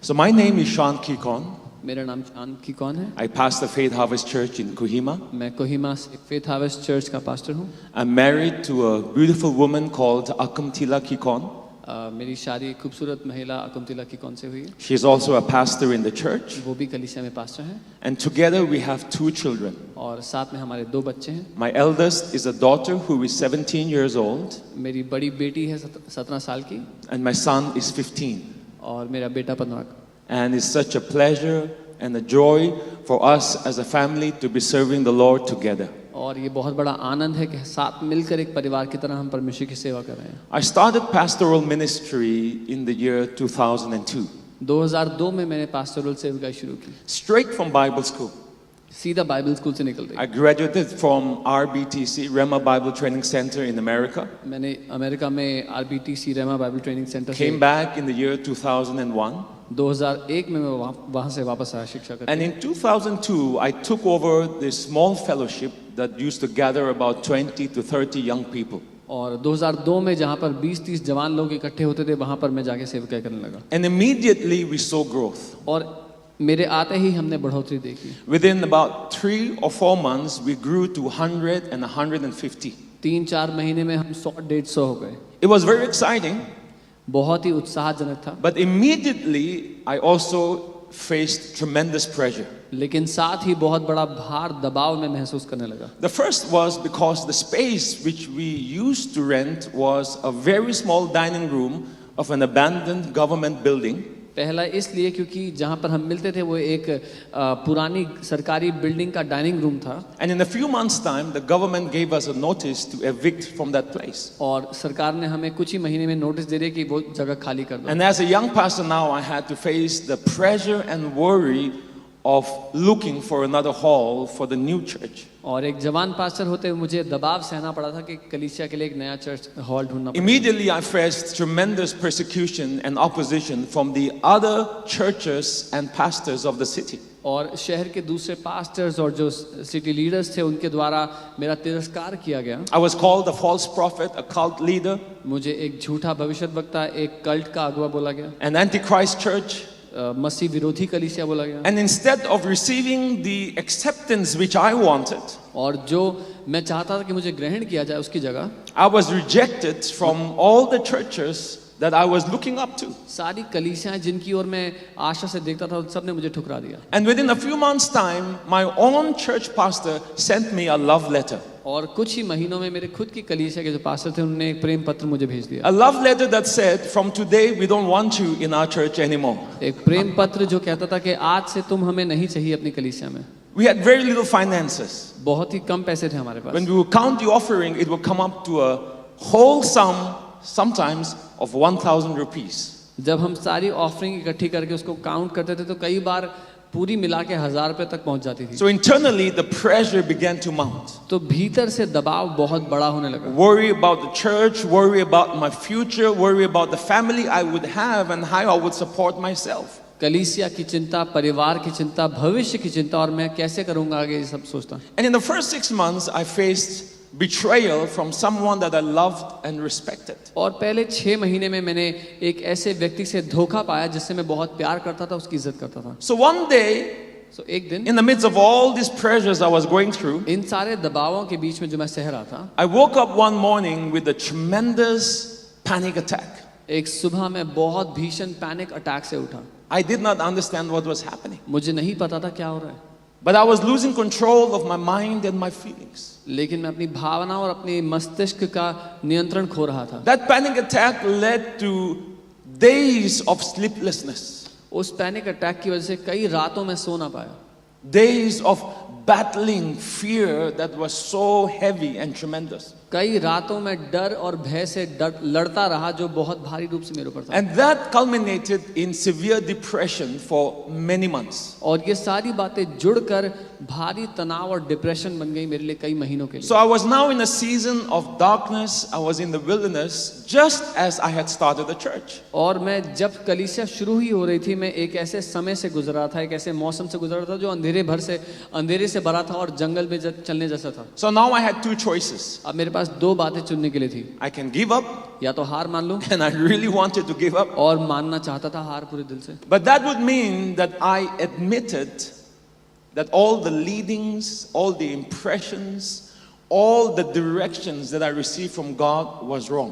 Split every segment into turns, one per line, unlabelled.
So my name is Sean Kikon.
मेरा नाम शान किकॉन है।
I pastor Faith Harvest Church in Kohima.
मैं कोहिमा से फेथ हार्वेस्ट चर्च का पास्टर हूँ।
I'm married to a beautiful woman called Akumtila Kikon.
मेरी शादी एक खूबसूरत महिला अकुमतिला किकॉन से हुई है।
She is also a pastor in the church.
वो भी कलीसिया में पास्टर हैं।
And together we have 2 children.
और साथ में हमारे 2 बच्चे हैं।
My eldest is a daughter who is 17 years old.
मेरी बड़ी बेटी है 17 साल की।
And my son is 15.
और मेरा बेटा 15 का।
And it's such a pleasure and a joy for us as a family to be serving the Lord together.
और ये बहुत बड़ा आनंद है कि साथ मिलकर एक परिवार की तरह हम परमेश्वर की सेवा कर रहे हैं।
I started pastoral ministry in the year 2002.
2002 में मैंने पास्टरल सेवकाई शुरू की।
Straight from Bible school.
सीधा बाइबल स्कूल से निकल रही।
I graduated from RBTC, Rema Bible Training Center in America.
मैंने अमेरिका में RBTC रेमा बाइबल ट्रेनिंग सेंटर से
Came back in the year 2001.
2001 में मैं वहाँ से वापस आया शिक्षा करने।
And in 2002, I took over this small fellowship that used to gather about 20 to 30 young people.
और 2002 में जहाँ पर 20-30 जवान लोग इकट्ठे होते थे वहाँ पर मैं जाके सेवकाई करने लगा।
And immediately we saw growth.
और मेरे आते ही हमने बढ़ोतरी देखी।
Within about 3 or 4 months, we grew to 100 and 150.
3-4 महीने में हम 100-150 हो गए।
It was very exciting.
बहुत ही उत्साहजनक था।
But immediately, I also faced tremendous pressure.
लेकिन साथ ही बहुत बड़ा भार दबाव में महसूस करने लगा।
The first was because the space which we used to rent was a very small dining room of an abandoned government building.
पहला इसलिए क्योंकि जहाँ पर हम मिलते थे वो एक पुरानी सरकारी बिल्डिंग का डाइनिंग रूम था।
And in a few months' time, the government gave us a notice to evict from that place.
और सरकार ने हमें कुछ ही महीने में नोटिस दे दिया कि वो जगह खाली कर दो।
And as a young pastor now, I had to face the pressure and worry of looking for another hall for the new church.
और एक जवान पास्टर होते हुए मुझे दबाव सहना पड़ा था कि कलीसिया के लिए एक नया चर्च हॉल ढूंढना पड़ा।
Immediately I faced tremendous persecution and opposition from the other churches and pastors of the city.
और शहर के दूसरे पास्टर्स और जो सिटी लीडर्स थे उनके द्वारा मेरा तिरस्कार किया गया।
I was called a false prophet, a cult leader,
मुझे एक झूठा भविष्यद्वक्ता, एक कल्ट का अगुवा बोला गया।
an antichrist church.
मसीह विरोधी कलीसिया बोला गया।
And instead of receiving the acceptance which I wanted,
और जो मैं चाहता था कि मुझे ग्रहण किया जाए उसकी जगह
I was rejected from all the churches that I was looking up to.
सारी कलीसियां जिनकी ओर मैं आशा से देखता था सब ने मुझे ठुकरा दिया।
And within a few months' time, my own church pastor sent me a love letter.
और कुछ ही महीनों में मेरे खुद की कलीसिया के जो पास्टर थे उन्होंने एक प्रेम पत्र मुझे भेज दिया।
A love letter that said, "From today, we don't want you in our church anymore."
एक प्रेम पत्र जो कहता था कि आज से तुम हमें नहीं चाहिए अपनी कलीसिया में।
We had very little finances.
बहुत ही कम पैसे थे हमारे पास।
When we would count the offering, it would come up to a whole sum, sometimes of 1,000 rupees.
जब हम सारी ऑफरिंग इकट्ठी करके उसको काउंट करते थे तो कई बार पूरी मिला के 1000 रुपए तक पहुंच जाती थी।
So internally, the pressure began to mount.
तो भीतर से दबाव बहुत बड़ा होने लगा।
Worry about the church, worry about my future, worry about the family I would have and how I would support myself.
कलीसिया की चिंता, परिवार की चिंता, भविष्य की चिंता और मैं कैसे करूंगा आगे ये सब सोचता।
And in the first 6 months, I faced betrayal from someone that I loved and respected.
और पहले 6 महीने में मैंने एक ऐसे व्यक्ति से धोखा पाया जिससे मैं बहुत प्यार करता था, उसकी इज्जत करता था।
So one day,
एक दिन
in the midst of all these pressures I was going through,
इन सारे दबावों के बीच में जो मैं सह रहा था,
I woke up one morning with a tremendous panic attack.
एक सुबह में बहुत भीषण पैनिक अटैक से उठा।
I did not understand what was happening.
मुझे नहीं पता था क्या हो रहा है।
But I was losing control of my mind and my feelings.
लेकिन मैं अपनी भावना और अपने मस्तिष्क का नियंत्रण खो रहा था।
That panic attack led to days of sleeplessness.
उस पैनिक अटैक की वजह से कई रातों में सो ना पाया।
Days of battling fear that was so heavy and tremendous.
कई रातों में डर और भय से लड़ता रहा जो बहुत भारी रूप से मेरे ऊपर था।
And that culminated in severe depression for many months.
और ये सारी बातें जुड़कर भारी तनाव और डिप्रेशन बन गई मेरे लिए कई महीनों के लिए।
So I was now in a season of darkness. I was in the wilderness, just as I had started the church.
और मैं जब कलीसिया शुरू ही हो रही थी मैं एक ऐसे समय से गुजरा था, एक ऐसे मौसम से गुजरा था जो अंधेरे से भरा था और जंगल में चलने जैसा था।
So now I had two choices.
अब मेरे पास दो बातें चुनने के लिए थी,
I can give up,
या तो हार मान लूं,
and I really wanted to give up.
और मानना चाहता था हार पूरे दिल से।
But that would mean that I admitted that all the leadings, all the impressions, all the directions that I received from God was wrong.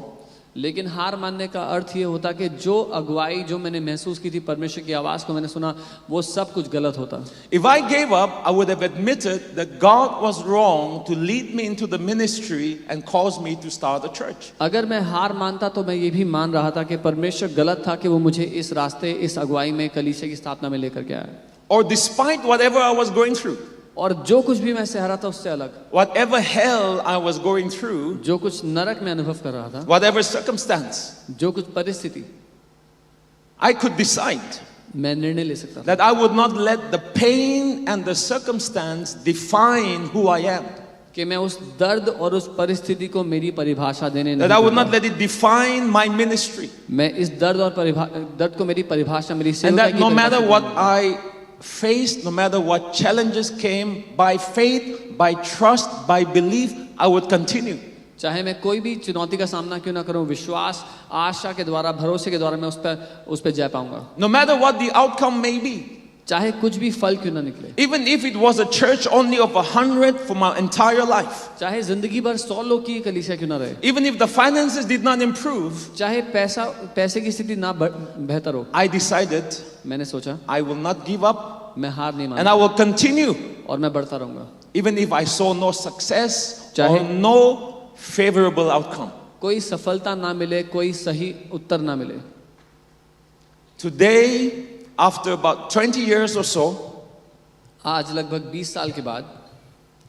लेकिन हार मानने का अर्थ ये होता कि जो अगुवाई जो मैंने महसूस की थी, परमेश्वर की आवाज़ को मैंने सुना, वो सब कुछ गलत होता।
If I gave up, I would have admitted that God was wrong to lead me into the ministry and cause me to start a church.
अगर मैं हार मानता तो मैं ये भी मान रहा था कि परमेश्वर गलत था कि वो मुझे इस रास्ते, इस अगुवाई में, कलीसिया की स्थापना में लेकर के आया।
Or despite whatever I was going through,
और जो कुछ भी मैं सह रहा था उससे अलग,
whatever hell I was going through,
जो कुछ नरक में अनुभव कर रहा था,
whatever circumstance,
जो कुछ परिस्थिति,
I could decide
मैं निर्णय ले सकता था
that I would not let the pain and the circumstance define who I am.
कि मैं उस दर्द और उस परिस्थिति को मेरी परिभाषा देने
That
नहीं
I would
दूंगा।
not let it define my ministry.
मैं इस दर्द और दर्द को मेरी परिभाषा, मेरी
And
सेवा
that
की
no matter
परिभाषा
what
नहीं।
I faced, no matter what challenges came, by faith, by trust, by belief, I would continue.
चाहे मैं कोई भी चुनौती का सामना क्यों ना करूं, विश्वास, आशा के द्वारा, भरोसे के द्वारा मैं उस पर जय पाऊंगा।
No matter what the outcome may be.
चाहे कुछ भी फल क्यों ना निकले,
Even if it was a church only of 100 for my entire life.
चाहे जिंदगी भर 100 लोग की कलीसिया क्यों ना रहे,
Even if the finances did not improve,
चाहे पैसे की स्थिति ना बेहतर हो,
I decided
मैंने सोचा
I will not give up
मैं हार नहीं
and
मानूंगा
I will continue.
और मैं बढ़ता रहूंगा।
Even if I saw no success or
चाहे-
no favorable outcome.
कोई सफलता ना मिले, कोई सही उत्तर ना मिले।
Today, after about 20 years or so,
आज लगभग 20 साल के बाद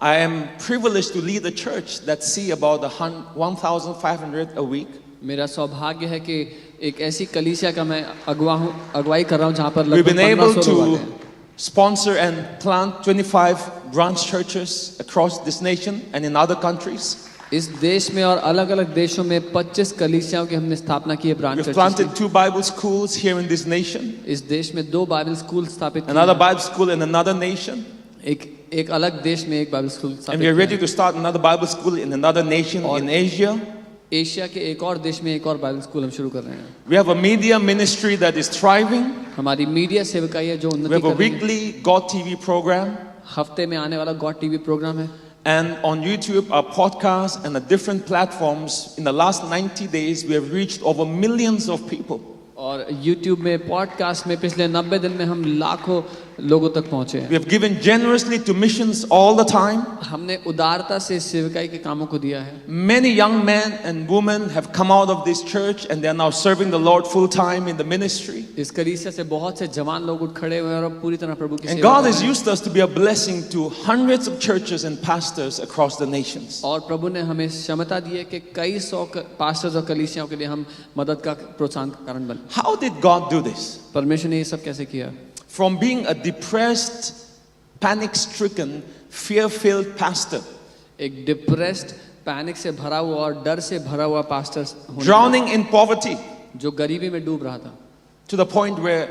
I am privileged to lead a church that see about 1,500 a week.
मेरा सौभाग्य है कि एक ऐसी कलीसिया का मैं अगुवाई कर रहा हूँ जहाँ पर
We've
लगभग
been able
1500 लोग आते
to
हैं।
sponsor and plant 25 branch churches across this nation and in other countries.
इस देश में और अलग अलग देशों में 25 कलीसियाओं की हमने स्थापना की है, ब्रांच
We've
चर्चेस
planted
की।
2 Bible schools here in this nation,
इस देश में 2 बाइबल स्कूल स्थापित किए
another
हैं।
Bible school in another nation,
एक अलग देश में एक बाइबल स्कूल
and
स्थापित
we are
किए
ready
हैं।
to start another Bible school in another nation in Asia.
Asia के एक और देश में एक और बाइबल स्कूल हम शुरू कर रहे हैं।
We have a media ministry that is thriving.
हमारी मीडिया सेवकाई है जो
We
उन्नति
have a
कर रही है।
weekly God TV program.
हफ्ते में आने वाला गॉड टीवी प्रोग्राम है।
And on YouTube, our podcast and the different platforms, in the last 90 days, we have reached over millions of people.
और YouTube में, पॉडकास्ट में पिछले 90 दिन में हम लाखों लोगों तक पहुंचे हैं।
We have given generously to missions all the time.
हमने उदारता से सेवकाई के कामों को दिया है।
Many young men and women have come out of this church and they are now serving the Lord full time in the ministry.
इस कलीसिया से बहुत से जवान लोग उठ खड़े हुए हैं और अब पूरी तरह प्रभु की
And
सेवा
God
कर
has
रहे हैं।
used us to be a blessing to hundreds of churches and pastors across the nations.
और प्रभु ने हमें क्षमता दी है कि कई 100 पास्टर्स और कलीसियाओं के लिए हम मदद का प्रोत्साहन का कारण बने।
How did God do this?
परमेश्वर ने ये सब कैसे किया?
From being a depressed, panic-stricken, fear-filled pastor,
एक डिप्रेस्ड, पैनिक से भरा हुआ और डर से भरा हुआ पास्टर होने
drowning in poverty,
जो गरीबी में डूब रहा था,
to the point where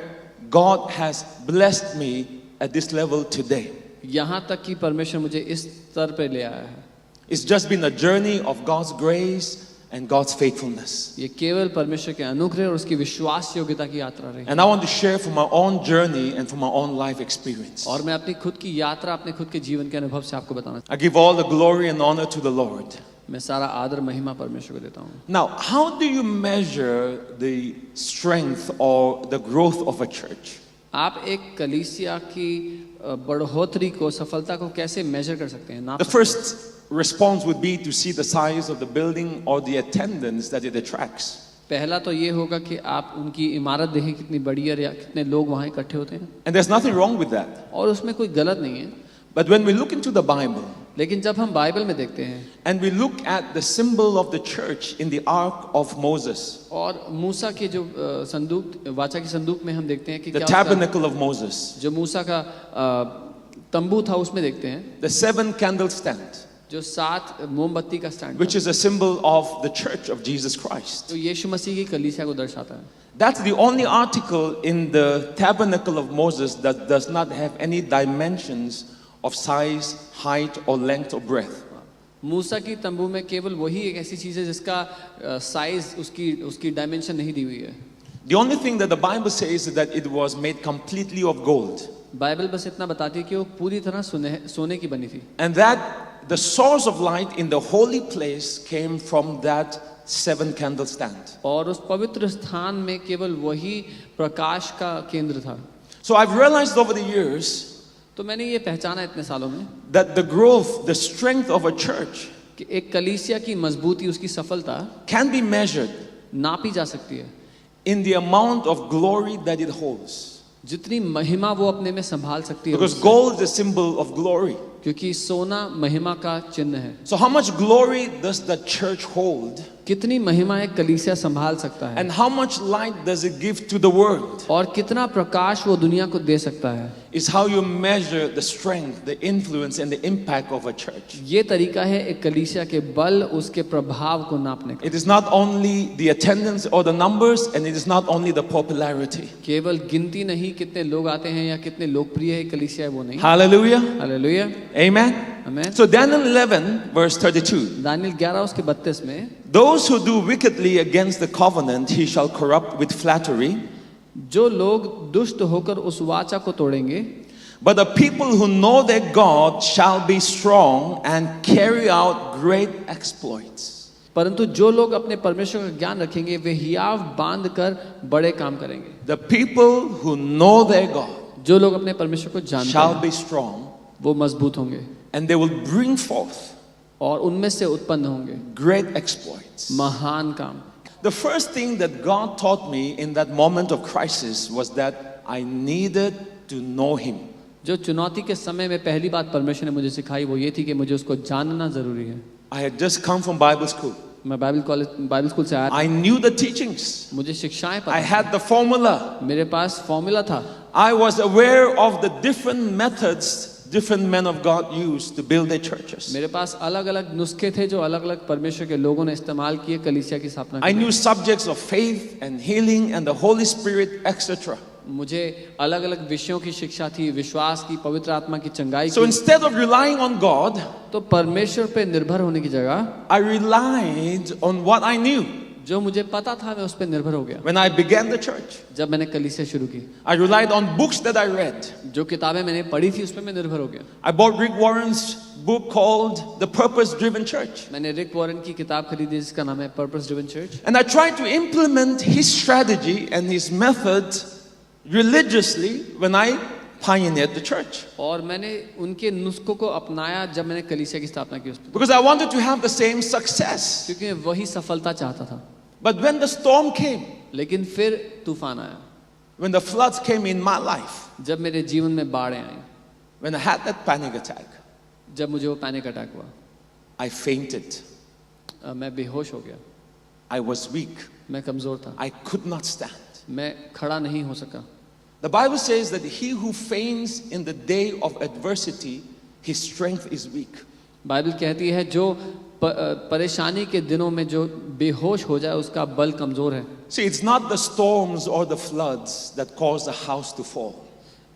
God has blessed me at this level today.
यहाँ तक कि परमेश्वर मुझे इस स्तर पे ले आया है।
It's just been a journey of God's grace and God's faithfulness.
ये केवल परमेश्वर के अनुग्रह और उसकी विश्वास योग्यता की यात्रा रही।
And I want to share from my own journey and from my own life experience.
और मैं अपनी खुद की यात्रा, अपने खुद के जीवन के अनुभव से आपको बताना
I give all the glory and honor to the Lord.
मैं सारा आदर महिमा परमेश्वर को देता हूँ।
Now, how do you measure the strength or the growth of a church?
आप एक कलीसिया की बढ़ोतरी को, सफलता को कैसे मेजर कर सकते हैं? नाप
The
सकते हैं?
first response would be to see the size of the building or the attendance that it attracts.
पहला तो ये होगा कि आप उनकी इमारत देखें कितनी बड़ी है या कितने लोग वहाँ इकट्ठे होते हैं,
And there's nothing wrong with that.
और उसमें कोई गलत नहीं है।
But when we look into the Bible
लेकिन जब हम बाइबल में देखते हैं
and we look at the symbol of the church in the Ark of Moses,
और मूसा के जो संदूक, वाचा की संदूक में हम देखते हैं कि
the
क्या होता है,
tabernacle of Moses,
जो मूसा का तंबू था उसमें देखते हैं
the 7 candle stand,
जो 7 मोमबत्ती का स्टैंड
which
था,
is a symbol of the church of Jesus Christ.
जो यीशु मसीह की कलीसिया को दर्शाता है।
That's the only article in the tabernacle of Moses that does not have any dimensions of size, height, or length or breadth.
मूसा की तंबू में केवल वही एक ऐसी चीज है जिसका साइज उसकी डायमेंशन नहीं दी हुई है.
The only thing that the Bible says is that it was made completely of gold.
Bible बस इतना बताती है कि वो पूरी तरह सोने की बनी थी.
And that the source of light in the holy place came from that 7 candle stand.
और उस पवित्र स्थान में केवल वही प्रकाश का केंद्र था.
So I've realized over the years
तो मैंने ये पहचाना इतने सालों में
that the growth, the strength of a church
कि एक कलीसिया की मजबूती, उसकी सफलता
can be measured
नापी जा सकती है
in the amount of glory that it holds.
जितनी महिमा वो अपने में संभाल सकती है.
Because gold is a symbol of glory.
क्योंकि सोना महिमा का चिन्ह है.
So how much glory does the church hold?
कितनी महिमा एक कलीसिया संभाल सकता है.
And how much light does it give to the world?
और कितना प्रकाश वो दुनिया को दे सकता है.
Is how you measure the strength, the influence and the impact of a church.
ये तरीका है एक कलीसिया के बल, उसके प्रभाव को नापने का.
It is not only the attendance or the numbers, and it is not only the popularity.
केवल गिनती नहीं, कितने लोग आते हैं या कितने लोकप्रिय है कलीसिया, वो नहीं.
Hallelujah.
हालेलुया.
Amen.
Amen.
So Daniel 11 verse 32.
दानियल 11 उसके 32 में
Those who do wickedly against the covenant he shall corrupt with flattery.
जो लोग दुष्ट होकर उस वाचा को तोड़ेंगे,
But the people who know their God shall be strong and carry out great exploits.
परंतु जो लोग अपने परमेश्वर का ज्ञान रखेंगे वे हियाव बांध कर बड़े काम करेंगे.
The people who know their God
जो लोग अपने परमेश्वर को जानते
shall
हैं
be strong
वो मजबूत होंगे
and they will bring forth
और उनमें से उत्पन्न होंगे
great exploits.
महान काम.
The first thing that God taught me in that moment of crisis was that I needed to know Him.
जो चुनौती के समय में पहली बात परमेश्वर ने मुझे सिखाई वो ये थी कि मुझे उसको जानना जरूरी है.
I had just come from Bible school.
मैं बाइबल स्कूल से आया.
I knew the teachings.
मुझे शिक्षाएं पता
I had the formula.
मेरे पास फॉर्मूला था.
I was aware of the different methods different men of God used to build their churches.
मेरे पास अलग अलग नुस्खे थे जो अलग अलग परमेश्वर के लोगों ने इस्तेमाल किए कलीसिया की स्थापना
I
के लिए.
knew subjects of faith and healing and the Holy Spirit, etc.
मुझे अलग अलग विषयों की शिक्षा थी, विश्वास की, पवित्र आत्मा की, चंगाई
So
की.
instead of relying on God,
तो परमेश्वर पे निर्भर होने की जगह
I relied on what I knew.
जो मुझे पता था मैं उस पे निर्भर हो गया.
When I began the church,
जब मैंने कलीसिया शुरू की,
I relied on books that I read.
जो किताबें मैंने पढ़ी थी उस पे मैं निर्भर हो गया.
I bought Rick Warren's book called The Purpose Driven Church.
मैंने रिक वॉरेन की किताब खरीदी जिसका नाम है purpose driven church.
And I tried to implement his strategy and his method religiously when I pioneered the church.
और मैंने उनके नुस्खों को अपनाया जब मैंने कलीसिया की स्थापना की उस पे.
Because I wanted to have the same success.
क्योंकि मैं वही सफलता चाहता था.
But when the storm came,
लेकिन फिर तूफान आया.
when the floods came in my life,
जब मेरे जीवन में बाढ़ें आई,
when I had that panic attack,
जब मुझे वो पैनिक अटैक हुआ,
I fainted.
मैं बेहोश हो गया.
I was weak.
मैं कमजोर था.
I could not stand.
मैं खड़ा नहीं हो सका.
The Bible says that he who faints in the day of adversity, his strength is weak.
Bible कहती है जो परेशानी के दिनों में जो बेहोश हो जाए उसका बल कमजोर है.
See, it's not the storms or the floods that cause a house to fall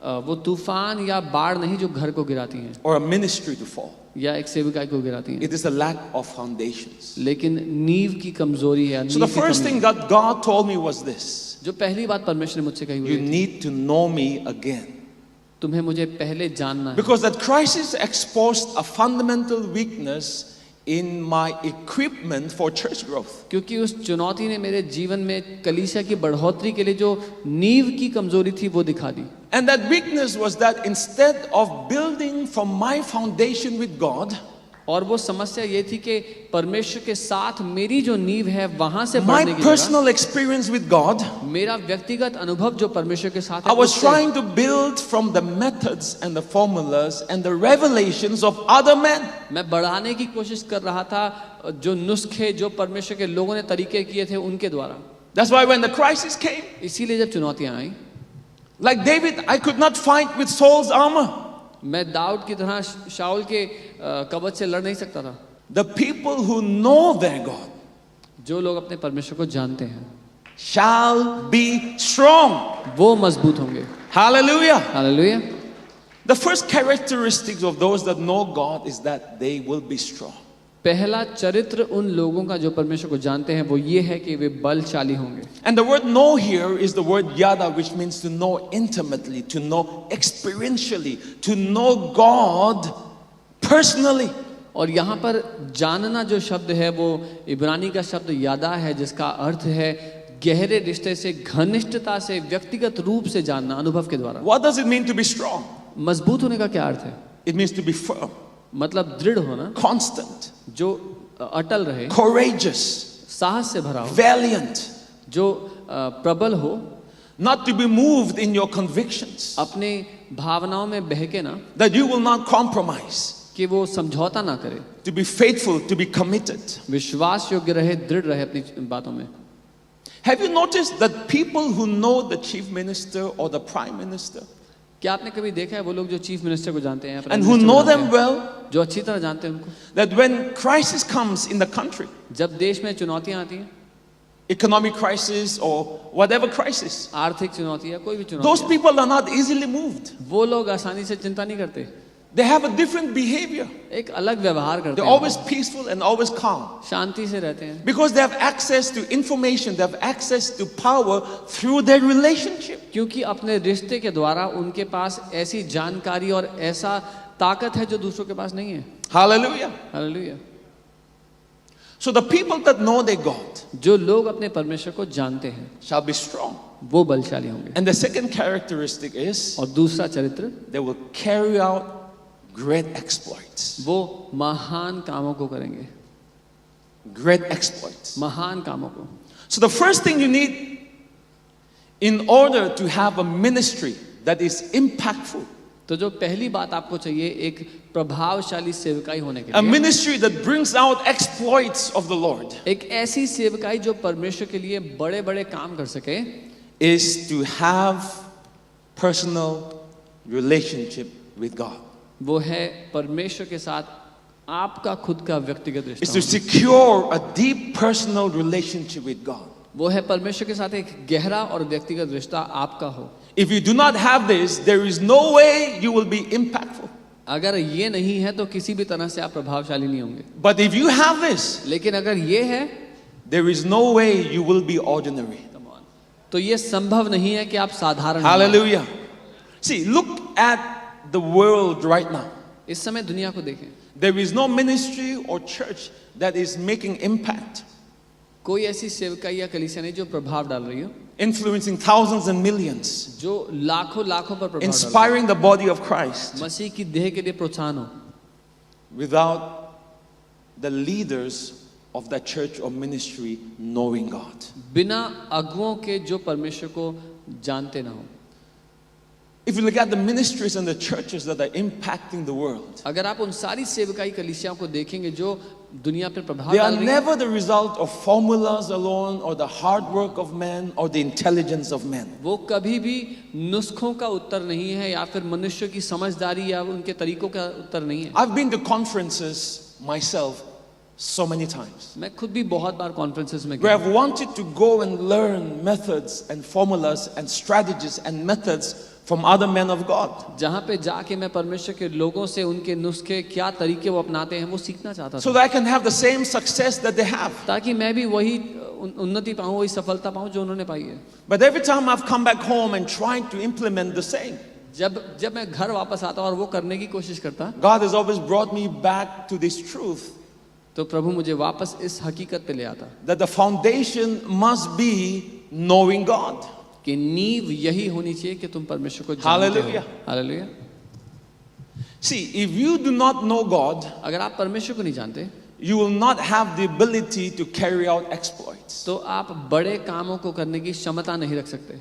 वो तूफान या बाढ़ नहीं जो घर को गिराती हैं
or a ministry to fall.
या एक सेविका को गिराती हैं.
It is a lack of foundations.
लेकिन नींव की कमजोरी है.
So the first thing that God told me was this:
जो पहली बात परमेश्वर ने मुझसे कही
you
हुई,
need to know me again.
तुम्हें मुझे पहले जानना है.
Because that crisis exposed a fundamental weakness in my equipment for church growth.
क्योंकि उस चुनौती ने मेरे जीवन में कलीसिया की बढ़ोतरी के लिए जो नींव की कमजोरी थी वो दिखा दी.
And that weakness was that instead of building from my foundation with God,
और वो समस्या ये थी कि परमेश्वर के साथ मेरी जो नींव है वहां से
my
बढ़ने की जगह
personal experience with God,
मेरा व्यक्तिगत अनुभव जो परमेश्वर के साथ है,
I was
उससे
trying to build from the methods and the formulas and the revelations of other men.
मैं बढ़ाने की कोशिश कर रहा था जो नुस्खे जो परमेश्वर के लोगों ने तरीके किए थे उनके द्वारा.
That's why when the crisis came,
इसीलिए जब चुनौतियां आई,
like David, I could not fight with Saul's armor.
मैं दाऊद की तरह शाऊल के कवच से लड़ नहीं सकता था.
The people who know their God
जो लोग अपने परमेश्वर को जानते हैं
shall be strong.
वो मजबूत होंगे.
Hallelujah.
Hallelujah.
The first characteristics of those that know God is that they will be strong.
पहला चरित्र उन लोगों का जो परमेश्वर को जानते हैं वो ये है कि वे बलशाली होंगे.
And the word know here is the word yada, which means to know intimately, to know experientially, to know God personally.
और यहाँ पर जानना जो शब्द है वो इब्रानी का शब्द यादा है, जिसका अर्थ है गहरे रिश्ते से, घनिष्ठता से, व्यक्तिगत रूप से जानना, अनुभव के द्वारा.
What does it mean to be strong?
मजबूत होने का क्या अर्थ है?
It means to be firm,
मतलब दृढ़ होना,
constant,
जो अटल रहे,
courageous,
साहस से भरा हो,
valiant,
जो प्रबल हो,
not to be moved in your convictions,
अपने भावनाओं में बहके ना,
that you will not compromise,
कि वो समझौता ना करे,
to be faithful, to be committed.
विश्वास योग्य रहे, दृढ़ रहे अपनी बातों में.
Have you noticed that people who know the chief minister or the prime minister,
क्या आपने कभी देखा है वो लोग जो चीफ मिनिस्टर को जानते हैं,
and who know them well,
जो अच्छी तरह जानते हैं उनको,
that when crisis comes in the country,
जब देश में चुनौतियां आती हैं,
economic crisis or whatever crisis,
आर्थिक चुनौती या कोई भी
those
चुनौती,
people are not easily moved.
वो लोग आसानी से चिंता नहीं करते,
They have a different behavior.
एक अलग व्यवहार करते
They're
हैं,
always peaceful and always calm.
शांति से रहते हैं,
Because they have access to information, they have access to power through their relationship.
क्योंकि अपने रिश्ते के द्वारा उनके पास ऐसी जानकारी और ऐसा ताकत है जो दूसरों के पास नहीं है.
Hallelujah.
Hallelujah.
So the people that know their God
जो लोग अपने परमेश्वर को जानते हैं
shall be strong.
वो बलशाली होंगे.
And the second characteristic is
और दूसरा चरित्र,
they will carry out great exploits.
वो महान कामों को करेंगे,
Great exploits.
महान कामों को.
So the first thing you need in order to have a ministry that is impactful,
तो जो पहली बात आपको चाहिए एक प्रभावशाली सेवकाई होने के
a
लिए,
ministry that brings out exploits of the Lord,
एक ऐसी सेवकाई जो परमेश्वर के लिए बड़े बड़े काम कर सके,
is to have personal relationship with God.
वो है परमेश्वर के साथ आपका खुद का व्यक्तिगत
Is to
रिश्ता.
secure a deep personal relationship with God.
वो है परमेश्वर के साथ एक गहरा और व्यक्तिगत रिश्ता आपका हो.
If you do not have this, there is no way you will be impactful.
अगर ये नहीं है तो किसी भी तरह से आप प्रभावशाली नहीं होंगे.
But if you have this,
लेकिन अगर ये है
there is no way you will be ordinary.
तो ये संभव नहीं है कि आप साधारण.
Hallelujah. See, look at the world right now.
इस समय दुनिया को देखें,
There is no ministry or church that is making impact,
कोई ऐसी सेवकाई या कलीसिया नहीं जो प्रभाव डाल रही हो,
influencing thousands and millions,
जो लाखों लाखों पर प्रभाव डाल रही
inspiring the body of
हो,
Christ,
मसीह की देह के लिए प्रोत्साहन हो,
without the leaders of that church or ministry knowing God.
बिना अगुओं के जो परमेश्वर को जानते ना हो.
If you look at the ministries and the churches that are impacting the world,
अगर आप उन सारी सेवकाई कलीसियाओं को देखेंगे जो दुनिया पर प्रभाव
they are
डाल रही है,
never the result of formulas alone or the hard work of men or the intelligence of men.
वो कभी भी नुस्खों का उत्तर नहीं है या फिर मनुष्य की समझदारी या उनके तरीकों का उत्तर नहीं है.
I've been to conferences myself so many times
मैं खुद भी बहुत बार कॉन्फ्रेंसेस में
where
गया,
I've wanted to go and learn methods and formulas and strategies and methods from other men of God.
जहाँ पे जाके मैं परमेश्वर के लोगों से उनके नुस्खे क्या तरीके वो अपनाते हैं वो सीखना चाहता
So
था,
that I can have the same success that they have.
ताकि मैं भी वही उन्नति पाऊँ, वही सफलता पाऊँ जो उन्होंने पाई है.
But every time I've come back home and tried to implement the same,
जब मैं घर वापस आता और वो करने की कोशिश करता,
God has always brought me back to this truth
तो प्रभु मुझे वापस इस हकीकत पे ले आता
that the foundation must be knowing God.
कि नींव यही होनी चाहिए कि तुम परमेश्वर को जानते हो.
Hallelujah.
Hallelujah.
See, if you do not know God,
अगर आप परमेश्वर को नहीं जानते
you will not have the ability to carry out exploits.
तो आप बड़े कामों को करने की क्षमता नहीं रख सकते.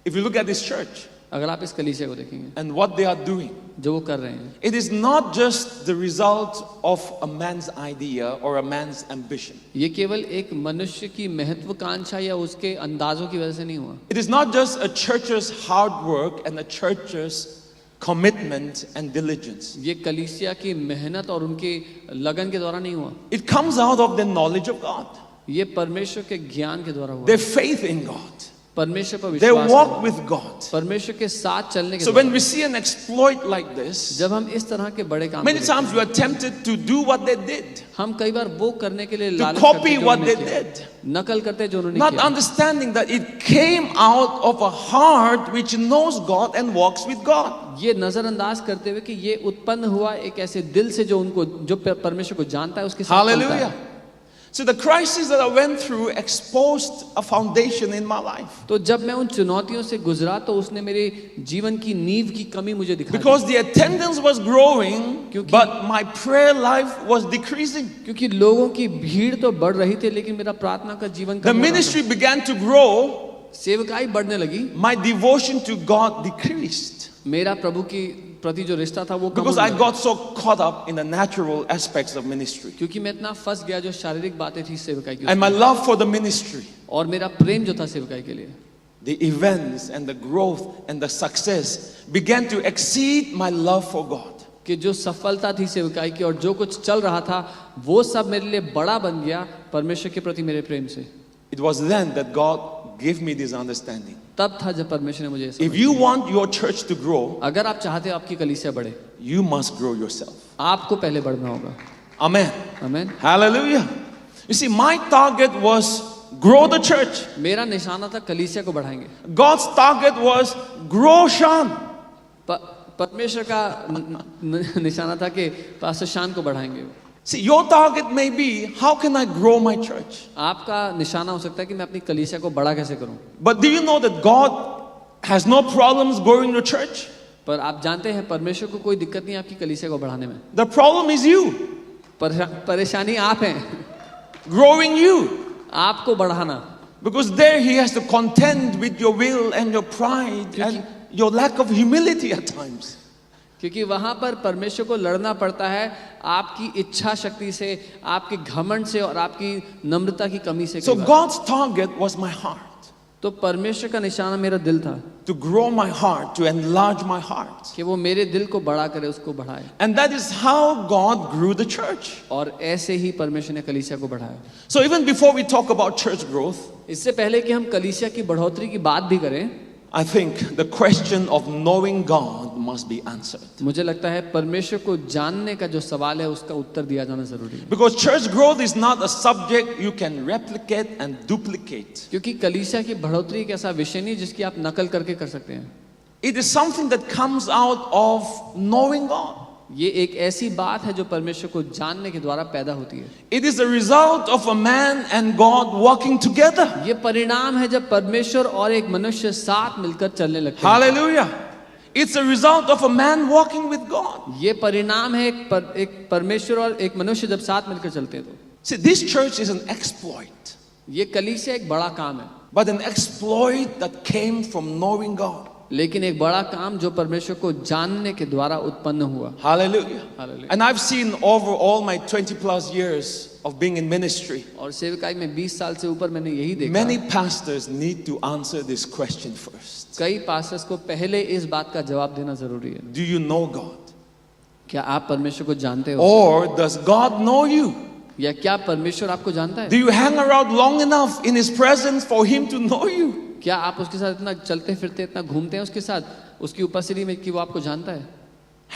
If you look at this church
अगर आप इस कलीसिया को देखेंगे
and what they are doing,
जो वो कर रहे हैं,
it is not just the result of a man's idea or a man's ambition.
ये केवल एक मनुष्य की महत्वाकांक्षा या उसके अंदाजों की वजह से नहीं हुआ.
It is not just a church's hard work and a church's commitment and diligence.
ये कलीसिया की मेहनत और उनके लगन के द्वारा नहीं हुआ.
It comes out of the knowledge of God,
ये परमेश्वर के ज्ञान के द्वारा हुआ.
their faith in God.
परमेश्वर पर
They
विश्वास
walk
करें,
with God.
परमेश्वर के साथ चलने के
So
द्वारा।
when we see an exploit like this,
जब हम इस तरह के बड़े काम
many
को
times
देखते
we are tempted to do what they did,
हैं, हम कई बार वो करने के लिए
to
लालच
copy
करते हैं जो
what
उन्होंने
they
किया,
did,
नकल करते हैं जो उन्होंने
not
किया,
understanding that it came out of a heart which knows God and walks with God.
ये नजरअंदाज करते हुए कि ये उत्पन्न हुआ एक ऐसे दिल से जो उनको जो परमेश्वर को जानता है उसके साथ चलता है।
Hallelujah. So the crisis that I went through exposed a foundation in my life.
तो जब मैं उन चुनौतियों से गुजरा तो उसने मेरे जीवन की नींव की कमी मुझे दिखाई,
Because the attendance was growing,
क्योंकि-
but my prayer life was decreasing.
क्योंकि लोगों की भीड़ तो बढ़ रही थी लेकिन मेरा प्रार्थना का जीवन
The
कम हो रहा था।
ministry began to grow,
सेवकाई बढ़ने लगी,
my devotion to God decreased.
मेरा प्रभु की प्रति जो रिश्ता था वो कम
Because
होने
I
लगा।
got so caught up in the natural aspects of ministry.
क्योंकि मैं इतना फंस गया जो शारीरिक बातें थी सेवकाई की
And my
उसमें।
love for the ministry,
और मेरा प्रेम जो था सेवकाई के लिए,
the events and the growth and the success began to exceed my love for God.
कि जो सफलता थी सेवकाई की और जो कुछ चल रहा था वो सब मेरे लिए बड़ा बन गया परमेश्वर के प्रति मेरे प्रेम से।
It was then that God gave me this understanding.
तब था जब परमेश्वर ने मुझे ये
If
समझ
you
दिया।
want your church to grow,
अगर आप चाहते हो आपकी कलीसिया बढ़े,
you must grow yourself.
आपको पहले बढ़ना होगा।
Amen.
आमीन।
Hallelujah. You see, my target was grow the church.
मेरा निशाना था कलीसिया को बढ़ाएंगे।
God's target was grow Shan.
परमेश्वर का निशाना था कि पास्टर शान को बढ़ाएंगे।
See, your target may be, how can I grow my church?
आपका निशाना हो सकता है कि मैं अपनी कलीसिया को बड़ा कैसे करूं।
But do you know that God has no problems growing your church?
पर आप जानते हैं परमेश्वर को कोई दिक्कत नहीं आपकी कलीसिया को बढ़ाने में।
The problem is you,
परेशानी आप हैं,
growing you.
आपको बढ़ाना।
Because there he has to contend with your will and your pride and your lack of humility at times.
क्योंकि वहां पर परमेश्वर को लड़ना पड़ता है आपकी इच्छा शक्ति से, आपके घमंड से और आपकी नम्रता की कमी से।
So God's target was my heart.
तो परमेश्वर का निशाना मेरा दिल था
To grow my heart, to enlarge my heart.
कि वो मेरे दिल को बड़ा करे, उसको बढ़ाए।
And that is how God grew the church.
और ऐसे ही परमेश्वर ने कलीसिया को बढ़ाया।
So even before we talk about church growth,
इससे पहले कि हम कलीसिया की बढ़ोतरी की बात भी करें,
I think the question of knowing God must be answered.
मुझे लगता है परमेश्वर को जानने का जो सवाल है उसका उत्तर दिया जाना जरूरी है।
Because church growth is not a subject you can replicate and duplicate.
क्योंकि कलीसिया की बढ़ोतरी एक ऐसा विषय नहीं जिसकी आप नकल करके कर सकते हैं।
It is something that comes out of knowing God.
ये एक ऐसी बात है जो परमेश्वर को जानने के द्वारा पैदा होती है।
It is the result of a man and God walking together.
ये परिणाम है जब परमेश्वर और एक मनुष्य साथ मिलकर चलने लगते हैं।
Hallelujah. It's a result of a man walking with God.
ये परिणाम है एक परमेश्वर और एक मनुष्य जब साथ मिलकर चलते हैं तो।
See, this church is an exploit,
ये कलीसिया एक बड़ा काम है,
but an exploit that came from knowing God.
लेकिन एक बड़ा काम जो परमेश्वर को जानने के द्वारा उत्पन्न हुआ।
Hallelujah.
Hallelujah.
And I've seen over all my 20 plus years of being in ministry,
और सेवकाई में 20 साल से ऊपर मैंने यही देखा।
many pastors need to answer this question first.
कई पास्टर्स को पहले इस बात का जवाब देना जरूरी है।
Do you know God?
क्या आप परमेश्वर को जानते हो?
Or does God know you?
या क्या परमेश्वर आपको जानता है?
Do you hang around long enough in His presence for Him to know you?
क्या आप उसके साथ इतना चलते फिरते इतना घूमते हैं उसके साथ, उसकी उपस्थिति में कि वो आपको जानता है?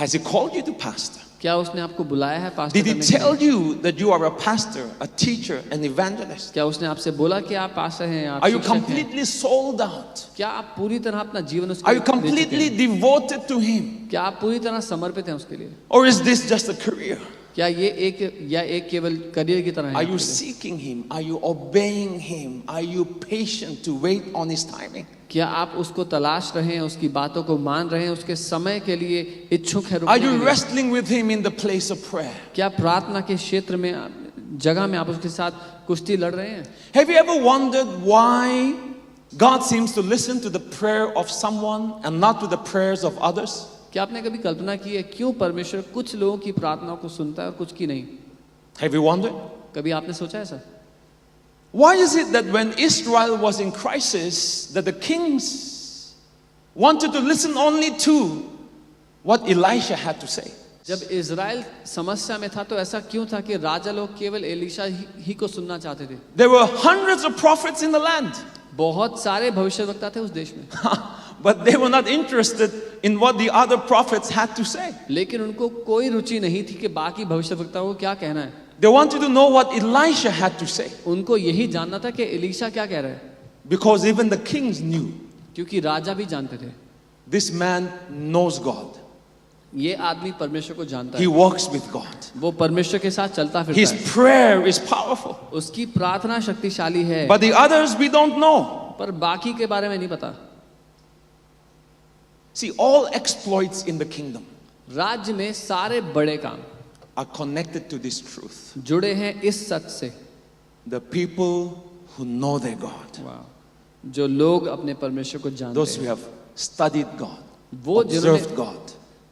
Has He called you to pastor?
क्या उसने आपको बुलाया है पास्टर
Did He
करने के लिए?
tell you that you are a pastor, a teacher, an evangelist?
क्या उसने आपसे बोला कि आप पास्टर हैं, आप
Are you
शिक्षक हैं?
completely sold out?
क्या आप पूरी तरह अपना जीवन उसके
Are you
लिए दे चुके
completely
हैं?
devoted to Him?
क्या आप पूरी तरह समर्पित हैं उसके लिए?
Or is this just a career?
क्या ये एक केवल करियर की तरह है
Are you
आपके लिए?
seeking Him? Are you obeying Him? Are you patient to wait on His timing?
क्या आप उसको तलाश रहे हैं, उसकी बातों को मान रहे हैं, उसके समय के लिए इच्छुक है
Are
रुकने के
you
लिए?
wrestling with Him in the place of prayer?
क्या प्रार्थना के क्षेत्र में जगह में आप उसके साथ कुश्ती लड़ रहे हैं?
Have you ever wondered why God seems to listen to the prayer of someone and not to the prayers of others?
क्या आपने कभी कल्पना की है क्यों परमेश्वर कुछ लोगों की प्रार्थनाओं को सुनता है और कुछ की नहीं?
Have you wondered?
कभी आपने सोचा ऐसा?
Why is it that when Israel was in crisis, that the kings wanted to listen only to what Elisha had to say?
जब इज़राइल समस्या में था तो ऐसा क्यों था कि राजा लोग केवल एलीशा ही को सुनना चाहते थे?
There were hundreds of prophets in the land.
बहुत सारे भविष्यवक्ता थे उस देश में,
but they were not interested in what the other prophets had to say.
लेकिन उनको कोई रुचि नहीं थी कि बाकी भविष्यवक्ताओं को क्या कहना है.
They wanted to know what Elisha had to say,
उनको यही जानना था कि एलीशा क्या कह रहा है,
because even the kings knew
क्योंकि राजा भी जानते थे
this man knows God.
ये आदमी परमेश्वर को जानता
He
है,
walks with God.
वो परमेश्वर के साथ चलता फिरता
His
है,
prayer is powerful.
उसकी प्रार्थना शक्तिशाली है.
But the others we don't know.
पर बाकी के बारे में नहीं पता.
See, all exploits in the kingdom
राज्य में सारे बड़े काम
are connected to this truth.
जुड़े हैं इस सच से.
The people who know their God,
वाह, जो लोग अपने परमेश्वर को जानते
those who
हैं,
have studied God,
वो
observed God,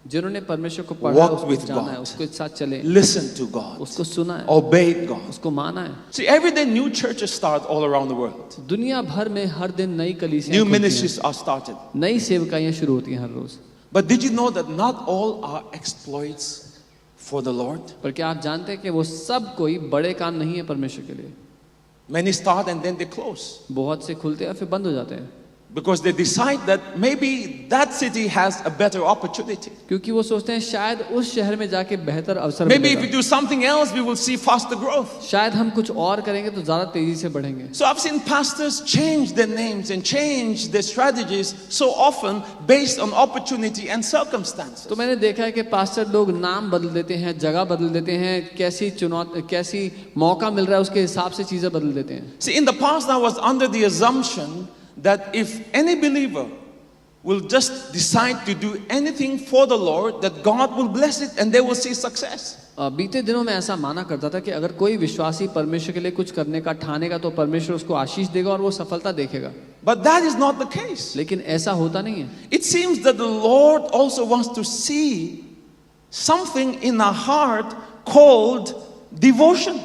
जिन्होंने परमेश्वर को पढ़ा,
walked
उसको
with
जाना है,
God,
उसके साथ चले,
listened to God,
उसको सुना है,
obeyed God.
उसको माना है.
See, every day new churches start all around the world.
दुनिया भर में हर दिन नई कलीसियां
New
खुलती हैं,
ministries are started.
नई सेवकाइयां शुरू होती हैं हर रोज.
But did you know that not all are exploits for the Lord?
पर क्या आप जानते हैं कि वो सब कोई बड़े काम नहीं है परमेश्वर के लिए.
Many start and then they close
बहुत से खुलते हैं और फिर बंद हो जाते हैं,
because they decide that maybe that city has a better opportunity.
क्योंकि वो सोचते हैं शायद उस शहर में जाके बेहतर अवसर
Maybe if we
मिलेगा,
do something else, we will see faster growth.
शायद हम कुछ और करेंगे तो ज्यादा तेजी से बढ़ेंगे.
So I've seen pastors change their names and change their strategies so often based on opportunity and circumstances.
तो मैंने देखा है कि पास्टर लोग नाम बदल देते हैं, जगह बदल देते हैं, कैसी मौका मिल रहा है उसके हिसाब से चीजें बदल देते हैं.
See, in the past I was under the assumption that if any believer will just decide to do anything for the Lord, that God will bless it and they will see success.
बीते दिनों में ऐसा माना करता था कि अगर कोई विश्वासी परमेश्वर के लिए कुछ करने का ठानेगा तो परमेश्वर उसको आशीष देगा और वो सफलता देखेगा.
But that is not the case.
लेकिन ऐसा होता नहीं है.
It seems that the Lord also wants to see something in our heart called devotion,